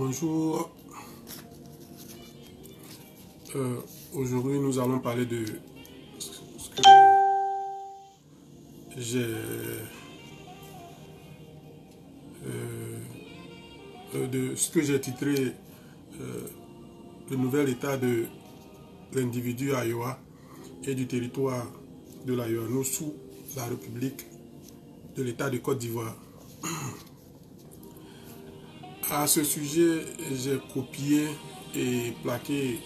Bonjour. Aujourd'hui, nous allons parler de ce que j'ai titré le nouvel état de l'individu à Iowa et du territoire de l'Iowa, nous sous la République de l'État de Côte d'Ivoire. À ce sujet, j'ai copié et plaqué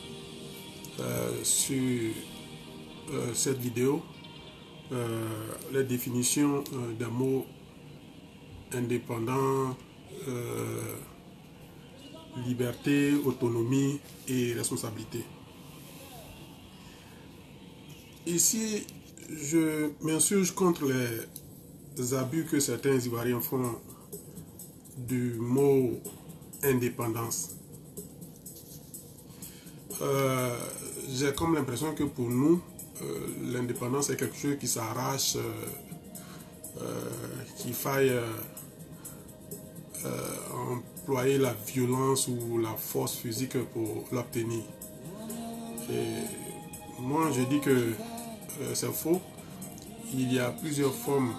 sur cette vidéo les définitions des mots indépendant, liberté, autonomie et responsabilité. Ici, je m'insurge contre les abus que certains Ivoiriens font du mot indépendance. J'ai comme l'impression que pour nous, l'indépendance est quelque chose qui s'arrache, qu'il faille employer la violence ou la force physique pour l'obtenir. Et moi, je dis que c'est faux. Il y a plusieurs formes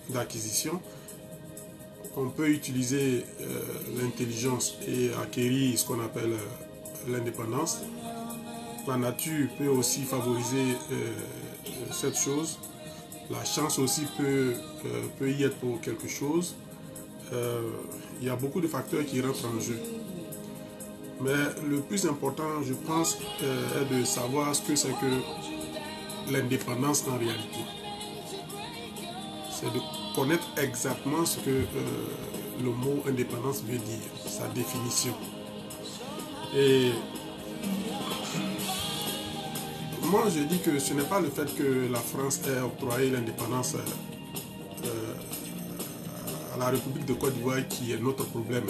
d'acquisition. On peut utiliser l'intelligence et acquérir ce qu'on appelle l'indépendance. La nature peut aussi favoriser cette chose. La chance aussi peut y être pour quelque chose. Il y a beaucoup de facteurs qui rentrent en jeu. Mais le plus important, je pense, est de savoir ce que c'est que l'indépendance en réalité. C'est de connaître exactement ce que le mot indépendance veut dire, sa définition. Et moi, je dis que ce n'est pas le fait que la France ait octroyé l'indépendance à la République de Côte d'Ivoire qui est notre problème.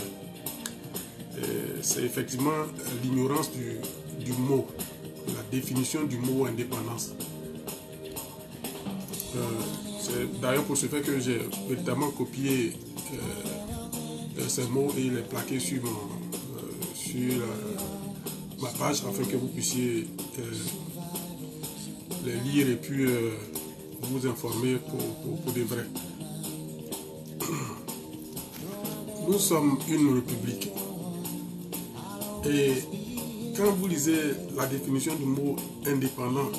C'est effectivement l'ignorance du mot, la définition du mot indépendance. C'est d'ailleurs pour ce fait que j'ai véritablement copié ces mots et les plaqué sur ma page afin que vous puissiez les lire et puis vous informer pour de vrai. Nous sommes une république. Et quand vous lisez la définition du mot indépendant,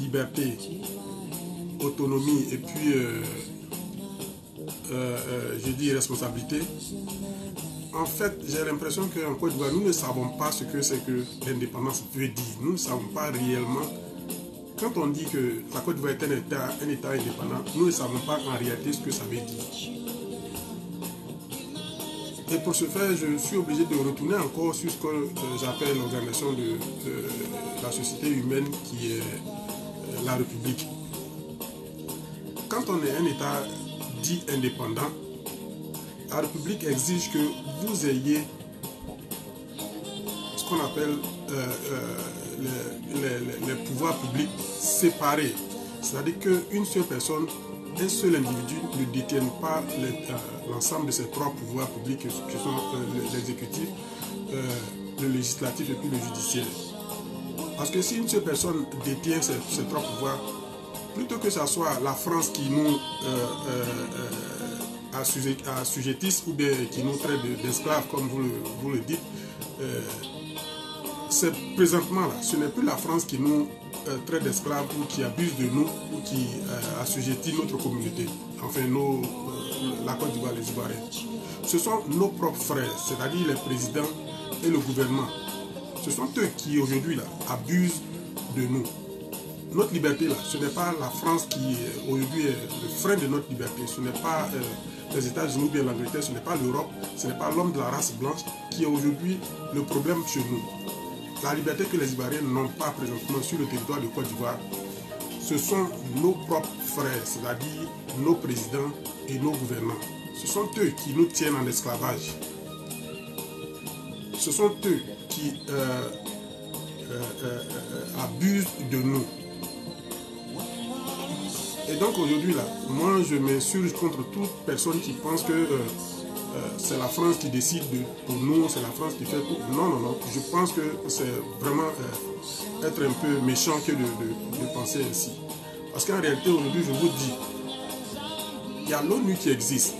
liberté, autonomie et puis je dis responsabilité, en fait j'ai l'impression qu'en Côte d'Ivoire nous ne savons pas ce que c'est que l'indépendance veut dire. Nous ne savons pas réellement. Quand on dit que la Côte d'Ivoire est un État indépendant, nous ne savons pas en réalité ce que ça veut dire. Et pour ce faire, je suis obligé de retourner encore sur ce que j'appelle l'organisation de la société humaine qui est la République. Quand on est un État dit indépendant, la République exige que vous ayez ce qu'on appelle les pouvoirs publics séparés. C'est-à-dire qu'une seule personne, un seul individu ne détienne pas l'ensemble de ces trois pouvoirs publics qui sont l'exécutif, le législatif et puis le judiciaire. Parce que si une seule personne détient ces trois pouvoirs, plutôt que ce soit la France qui nous assujettisse ou bien qui nous traite d'esclaves comme vous le dites, c'est présentement là, ce n'est plus la France qui nous traite d'esclaves ou qui abuse de nous ou qui assujettit notre communauté, enfin la Côte d'Ivoire, les Ivoiriens. Ce sont nos propres frères, c'est-à-dire les présidents et le gouvernement. Ce sont eux qui aujourd'hui là abusent de nous. Notre liberté là, ce n'est pas la France qui aujourd'hui est le frein de notre liberté, ce n'est pas les États-Unis ou bien l'Angleterre, ce n'est pas l'Europe, ce n'est pas l'homme de la race blanche qui est aujourd'hui le problème chez nous. La liberté que les Ivoiriens n'ont pas présentement sur le territoire de Côte d'Ivoire, ce sont nos propres frères, c'est-à-dire nos présidents et nos gouvernants. Ce sont eux qui nous tiennent en esclavage. Ce sont eux qui abusent de nous. Et donc aujourd'hui, là, moi je m'insurge contre toute personne qui pense que c'est la France qui décide pour nous, c'est la France qui fait tout. Non, non, non. Je pense que c'est vraiment être un peu méchant que de penser ainsi. Parce qu'en réalité, aujourd'hui, je vous dis, il y a l'ONU qui existe.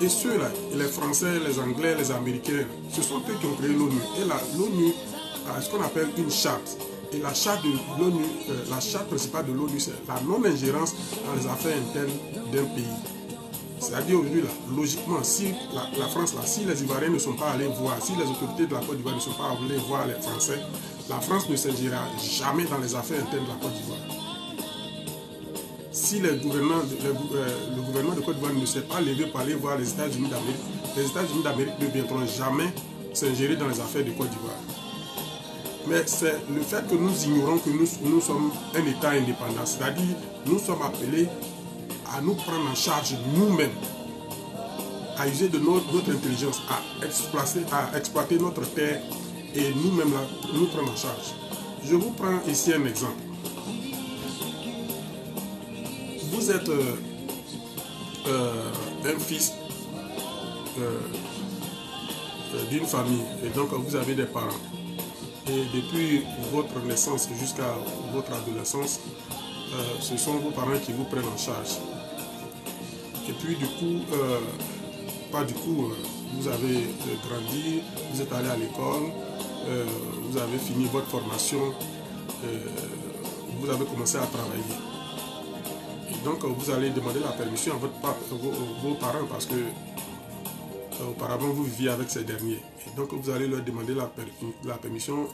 Et ceux-là, les Français, les Anglais, les Américains, ce sont eux qui ont créé l'ONU. Et l'ONU a ce qu'on appelle une charte. Et la charte de l'ONU, la charte principale de l'ONU, c'est la non-ingérence dans les affaires internes d'un pays. C'est-à-dire aujourd'hui, logiquement, si la France, là, si les Ivoiriens ne sont pas allés voir, si les autorités de la Côte d'Ivoire ne sont pas allées voir les Français, la France ne s'agira jamais dans les affaires internes de la Côte d'Ivoire. Si le gouvernement de Côte d'Ivoire ne s'est pas levé pour aller voir les États-Unis d'Amérique, les États-Unis d'Amérique ne viendront jamais s'ingérer dans les affaires de Côte d'Ivoire. Mais c'est le fait que nous ignorons que nous sommes un État indépendant, c'est-à-dire nous sommes appelés à nous prendre en charge nous-mêmes, à user de notre intelligence, à exploiter notre terre et nous-mêmes nous prendre en charge. Je vous prends ici un exemple. Vous êtes un fils d'une famille et donc vous avez des parents. Et depuis votre naissance jusqu'à votre adolescence, ce sont vos parents qui vous prennent en charge. Et puis du coup, vous avez grandi, vous êtes allé à l'école, vous avez fini votre formation, vous avez commencé à travailler. Et donc vous allez demander la permission à vos parents parce que auparavant vous viviez avec ces derniers. Et donc vous allez leur demander la permission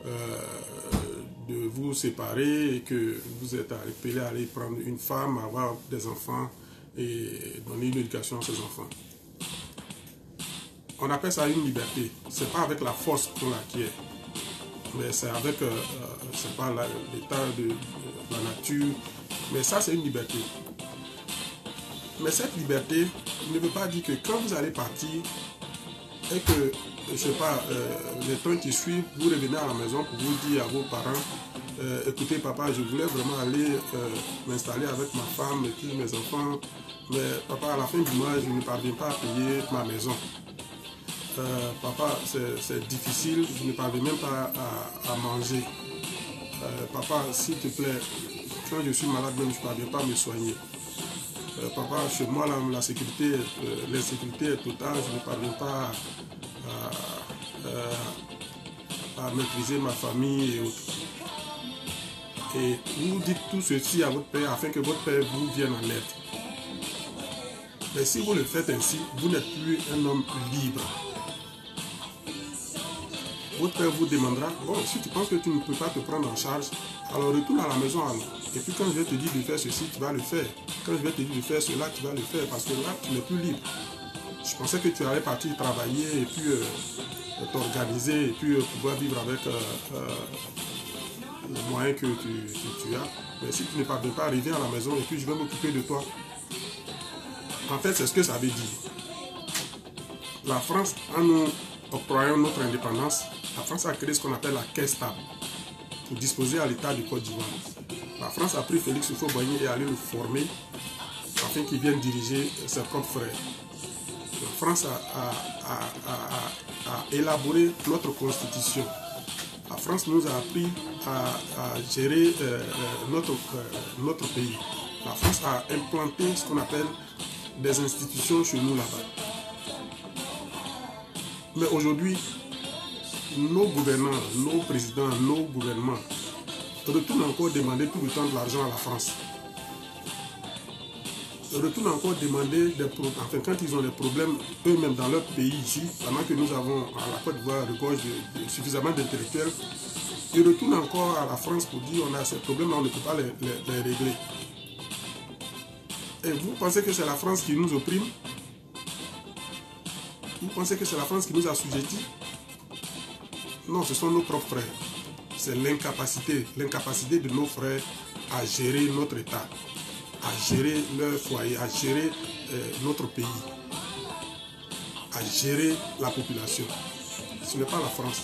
de vous séparer et que vous êtes appelé à aller prendre une femme, avoir des enfants et donner une éducation à ses enfants. On appelle ça une liberté. C'est pas avec la force qu'on l'acquiert, mais c'est avec c'est pas l'état de la nature. Mais ça, c'est une liberté. Mais cette liberté ne veut pas dire que quand vous allez partir et que, je sais pas, les temps qui suivent, vous revenez à la maison pour vous dire à vos parents, écoutez papa, je voulais vraiment aller m'installer avec ma femme et puis mes enfants, mais papa, à la fin du mois, je ne parviens pas à payer ma maison. Papa, c'est difficile, je ne parviens même pas à manger. Papa, s'il te plaît, quand je suis malade, même je ne parviens pas à me soigner. Papa, chez moi, l'insécurité est totale, je ne parviens pas à maîtriser ma famille et autres. Et vous dites tout ceci à votre père afin que votre père vous vienne en aide. Mais si vous le faites ainsi, vous n'êtes plus un homme libre. Votre père vous demandera, bon, si tu penses que tu ne peux pas te prendre en charge, alors retourne à la maison alors. Et puis quand je vais te dire de faire ceci, tu vas le faire. Quand je vais te dire de faire cela, tu vas le faire. Parce que là, tu n'es plus libre. Je pensais que tu allais partir travailler et puis t'organiser et puis pouvoir vivre avec les moyens que tu as. Mais si tu ne parviens pas, reviens à la maison et puis je vais m'occuper de toi. En fait, c'est ce que ça veut dire. La France, en nous octroyant notre indépendance, la France a créé ce qu'on appelle la caisse stable pour disposer à l'État du Côte d'Ivoire. La France a pris Félix Houphouët-Boigny et allé le former afin qu'il vienne diriger ses propres frères. La France a élaboré notre constitution. La France nous a appris à gérer notre pays. La France a implanté ce qu'on appelle des institutions chez nous là-bas. Mais aujourd'hui, nos gouvernants, nos présidents, nos gouvernements retournent encore demander tout le temps de l'argent à la France. Retournent encore demander quand ils ont des problèmes eux-mêmes dans leur pays ici, pendant que nous avons à la Côte d'Ivoire regorge de suffisamment d'intellectuels, ils retournent encore à la France pour dire on a ces problèmes-là, on ne peut pas les régler. Et vous pensez que c'est la France qui nous opprime? Vous pensez que c'est la France qui nous assujettit? Non, ce sont nos propres frères. C'est l'incapacité de nos frères à gérer notre État, à gérer leur foyer, à gérer notre pays, à gérer la population. Ce n'est pas la France.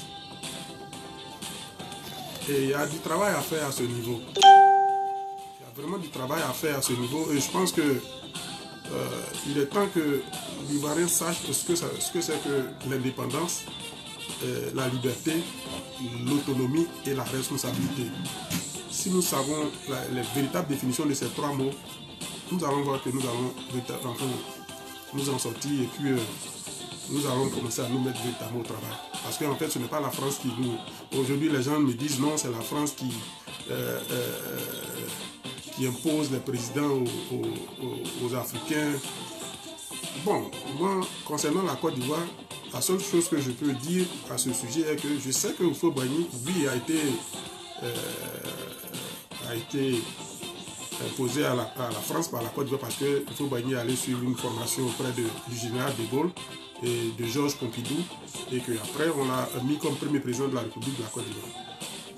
Et il y a du travail à faire à ce niveau. Il y a vraiment du travail à faire à ce niveau. Et je pense que il est temps que l'Ivoirien sache ce que c'est que l'indépendance, la liberté, l'autonomie et la responsabilité. Si nous savons les véritables définitions de ces trois mots, nous allons voir que nous allons nous en sortir et puis nous allons commencer à nous mettre véritablement au travail. Parce qu'en fait, ce n'est pas la France qui nous... Aujourd'hui, les gens me disent non, c'est la France qui impose les présidents aux Africains. Bon, moi, concernant la Côte d'Ivoire, la seule chose que je peux dire à ce sujet est que je sais que Houphouët-Boigny, lui, a été imposé à la France par la Côte d'Ivoire parce que Houphouët-Boigny allait suivre une formation auprès du général de Gaulle et de Georges Pompidou et qu'après on l'a mis comme premier président de la République de la Côte d'Ivoire.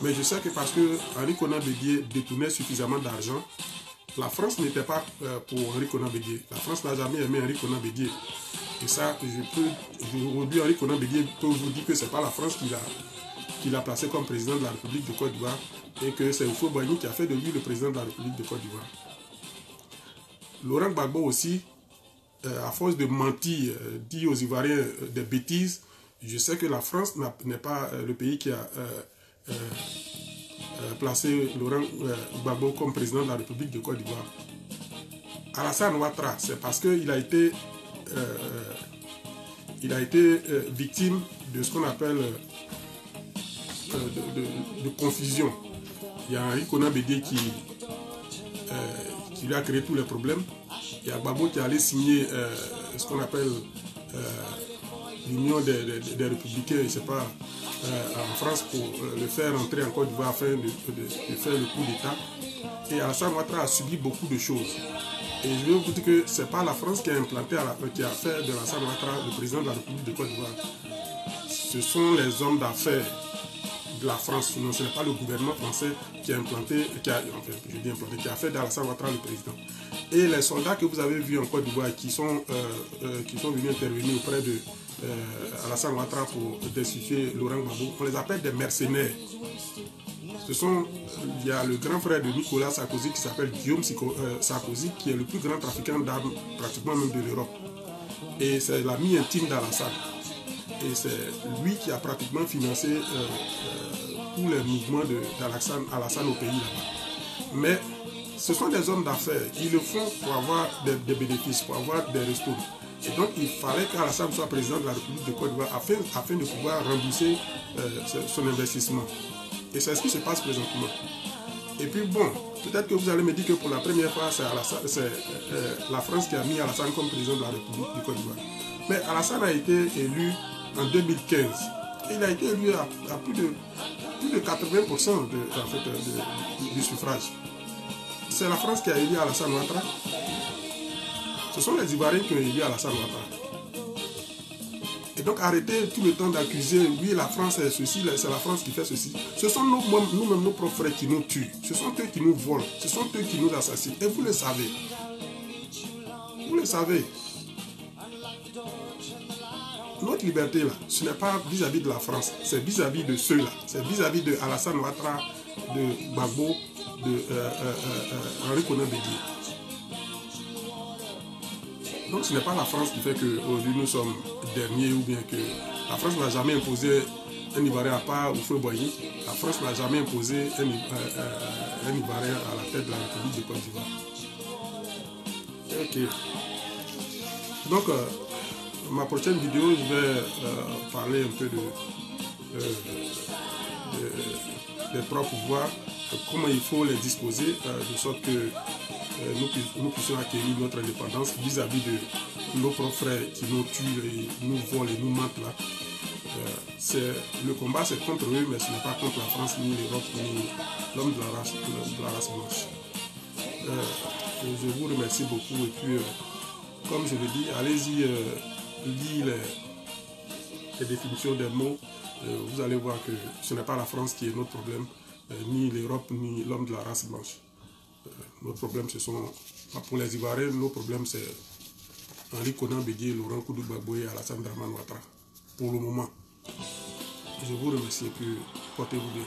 Mais je sais que parce que Henri Konan Bédié détournait suffisamment d'argent, la France n'était pas pour Henri Konan Bédié. La France n'a jamais aimé Henri Konan Bédié. Et ça, aujourd'hui, Henri Konan Bédié peut vous dire que ce n'est pas la France qui l'a placé comme président de la République de Côte d'Ivoire et que c'est Houphouët-Boigny qui a fait de lui le président de la République de Côte d'Ivoire. Laurent Gbagbo aussi, à force de mentir, dit aux Ivoiriens des bêtises, je sais que la France n'est pas le pays qui a placé Laurent Gbagbo comme président de la République de Côte d'Ivoire. Alassane Ouattara, c'est parce qu'il a été victime de ce qu'on appelle de confusion. Il y a Henri Konan Bédié qui lui a créé tous les problèmes. Il y a Gbagbo qui allait signer ce qu'on appelle l'Union des Républicains, je ne sais pas, en France pour le faire entrer en Côte d'Ivoire afin de faire le coup d'État. Et Alassane Ouattara a subi beaucoup de choses. Et je vais vous dire que ce n'est pas la France qui a implanté, qui a fait de Alassane Ouattara le président de la République de Côte d'Ivoire. Ce sont les hommes d'affaires de la France, non, ce n'est pas le gouvernement français qui a implanté, qui a fait d'Alassane Ouattara le président. Et les soldats que vous avez vus en Côte d'Ivoire qui sont venus intervenir auprès de Alassane Ouattara pour destituer Laurent Gbagbo, on les appelle des mercenaires. Il y a le grand frère de Nicolas Sarkozy qui s'appelle Guillaume Sarkozy, qui est le plus grand trafiquant d'armes pratiquement même de l'Europe. Et c'est l'ami intime d'Alassane. Et c'est lui qui a pratiquement financé tous les mouvements d'Alassane au pays là-bas. Mais ce sont des hommes d'affaires. Ils le font pour avoir des bénéfices, pour avoir des restos. Et donc il fallait qu'Alassane soit président de la République de Côte d'Ivoire afin de pouvoir rembourser son investissement. Et c'est ce qui se passe présentement. Et puis bon, peut-être que vous allez me dire que pour la première fois, c'est la France qui a mis Alassane comme président de la République de Côte d'Ivoire. Mais Alassane a été élu en 2015. Et il a été élu à plus de 80% du suffrage. C'est la France qui a élu Alassane Ouattara. Ce sont les Ivoiriens qui ont élu Alassane Ouattara. Et donc arrêtez tout le temps d'accuser, oui la France est ceci, c'est la France qui fait ceci. Ce sont nous-mêmes nos propres frères qui nous tuent. Ce sont eux qui nous volent. Ce sont eux qui nous assassinent. Et vous le savez. Vous le savez. Notre liberté là, ce n'est pas vis-à-vis de la France, c'est vis-à-vis de ceux-là. C'est vis-à-vis de Alassane Ouattara, de Gbagbo, de Henri Konan Bédié. Donc ce n'est pas la France qui fait qu'aujourd'hui nous sommes derniers ou bien que la France n'a jamais imposé un Ivoirien à part Houphouët-Boigny. La France n'a jamais imposé un Ivoirien à la tête de la République de Côte d'Ivoire. Ok. Donc ma prochaine vidéo, je vais parler un peu des trois pouvoirs, comment il faut les disposer, de sorte que nous puissions acquérir notre indépendance vis-à-vis de nos propres frères qui nous tuent, et nous volent et nous mentent là. Le combat c'est contre eux, mais ce n'est pas contre la France, ni l'Europe, ni l'homme de la race blanche. Je vous remercie beaucoup et puis, comme je le dis, allez-y, lisez les définitions des mots. Vous allez voir que ce n'est pas la France qui est notre problème, ni l'Europe, ni l'homme de la race blanche. Nos problèmes, ce sont, pour les Ivoiriens, nos problèmes, c'est Henri Konan Bédié, Laurent Gbagbo et Alassane Dramane Ouattara. Pour le moment. Je vous remercie et puis portez-vous bien.